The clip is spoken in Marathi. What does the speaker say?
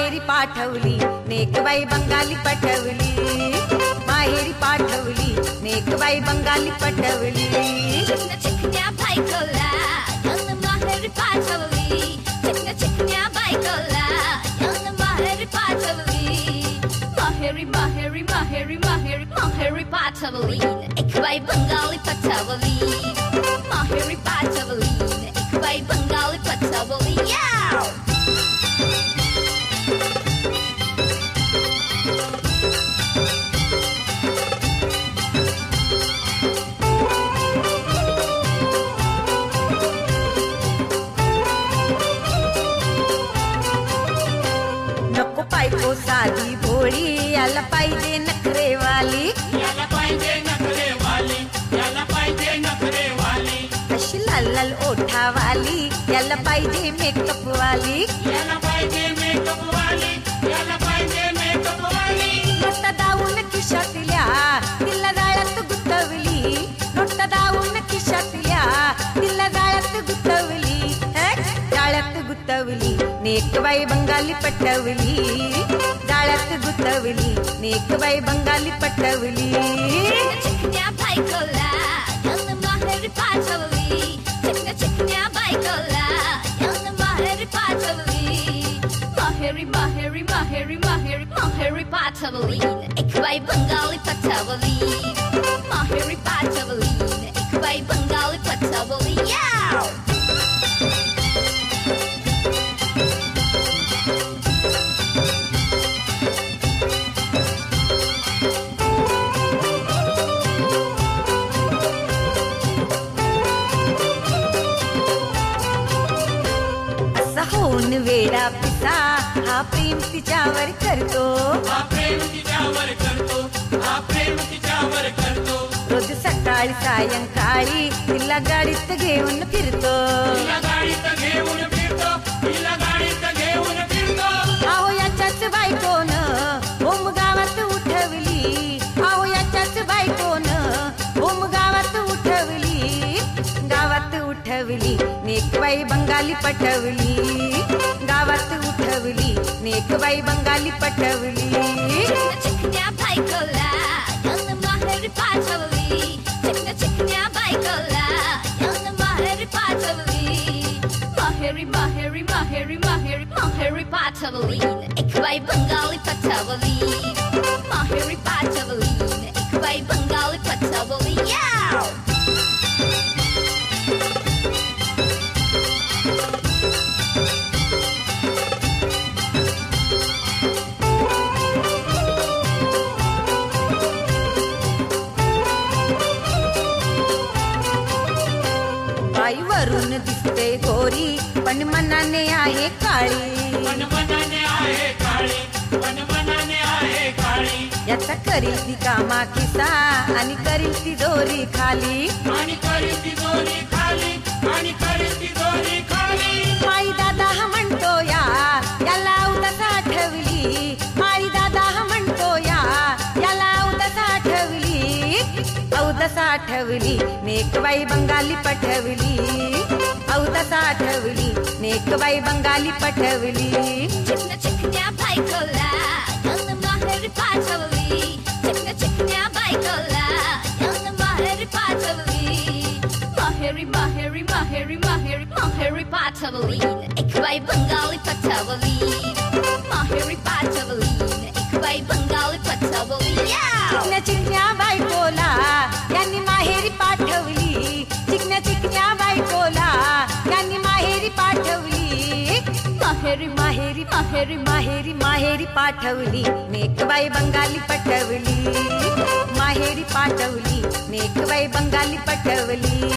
माहेरी पाठवली नेकबाई बंगाली पटवली, माहेरी पाठवली नेकबाई बंगाली पटवली। चिकन्या चिकन्या बायकोला यांना माहेरी पाठवली, चिकन्या चिकन्या बायकोला यांना माहेरी पाठवली। माहेरी माहेरी माहेरी माहेरी माहेरी पाठवली नेकबाई बंगाली पटवली, माहेरी पाठवली नेकबाई बंगाली पटवली। नको बायको साधी भोळी, याला पाहिजे नखरेवाली, याला पाहिजे नखरेवाली, याला पाहिजे नखरेवाली। अशी लाल लाल ओठावाली, याला पाहिजे मेकअप वाली, याला पाहिजे मेकअप वाली, याला पाहिजे मेकअप वाली। नोटा दावून खिशातल्या तिला जाळ्यात गुंतवली, नोटा दावून खिशातल्या तिला जाळ्यात गुंतवली, जाळ्यात गुंतवली नेकबाई बंगाली पटवली, जाळ्यात गुंतवली नेकबाई बंगाली पटवली। चिकन्या बायकोला यांना माहेरी पाठवली, चिकन्या चिकन्या बायकोला यांना माहेरी पाठवली। माहेरी माहेरी माहेरी माहेरी माहेरी पाठवली नेकबाई बंगाली पटवली, माहेरी पाठवली नेकबाई बंगाली पटवली। होऊन वेडा पिता हा प्रेम तिच्यावर करतो, हा प्रेम तिच्यावर करतो, हा प्रेम तिच्यावर करतो। रोज सकाळी सायंकाळी तिला गाडीत घेऊन फिरतो, तिला गाडीत घेऊन फिरतो, तिला गाडीत घेऊन फिरतो। अहो याच्याच बायकोन ओम गावात उठवली, अहो याच्याच बायकोन ओम गावात उठवली, गावात उठवली नेकबाई बंगाली पटवली, गावात उठवली नेकबाई बंगाली पटवली। चिकन्या चिकन्या बायकोला यांना माहेरी पाठवली, चिकन्या चिकन्या बायकोला यांना माहेरी पाठवली। माहेरी माहेरी माहेरी माहेरी माहेरी पाठवली नेकबाई बंगाली पटवली, माहेरी पाठवली नेकबाई बंगाली पटवली। बाईवरून दिसते गोरी पण मनाने आहे काळी, पण मनाने आहे काळी, पण मनाने आहे काळी। याचा करील ती कामा किसा आणि करील ती दोरी खाली, आणि करील ती दोरी खाली, आणि करील ती दोरी खाली। माई दादा हा म्हणतो याला उदास आठवली, माई दादा हा म्हणतो याला उदास आठवली, औदास आठवली नेकबाई बंगाली पटवली, औदास आठवली नेकबाई बंगाली पटवली। चिकन्या चिकन्या बायकोला यांना माहेरी पाठवली, चिकन्या चिकन्या बायकोला यांना माहेरी पाठवली। माहेरी माहेरी माहेरी माहेरी माहेरी पाठवली नेकबाई बंगाली पटवली, माहेरी पाठवली नेकबाई बंगाली पटवली। चिकन्या चिकन्या बायकोला यांनी माहेरी पाठवली, चिकन्या चिकन्या बायकोला यांनी माहेरी पाठवली, माहेरी माहेरी माहेरी माहेरी माहेरी पाठवली नेकबाई बंगाली पटवली, माहेरी पाठवली नेकबाई बंगाली पटवली।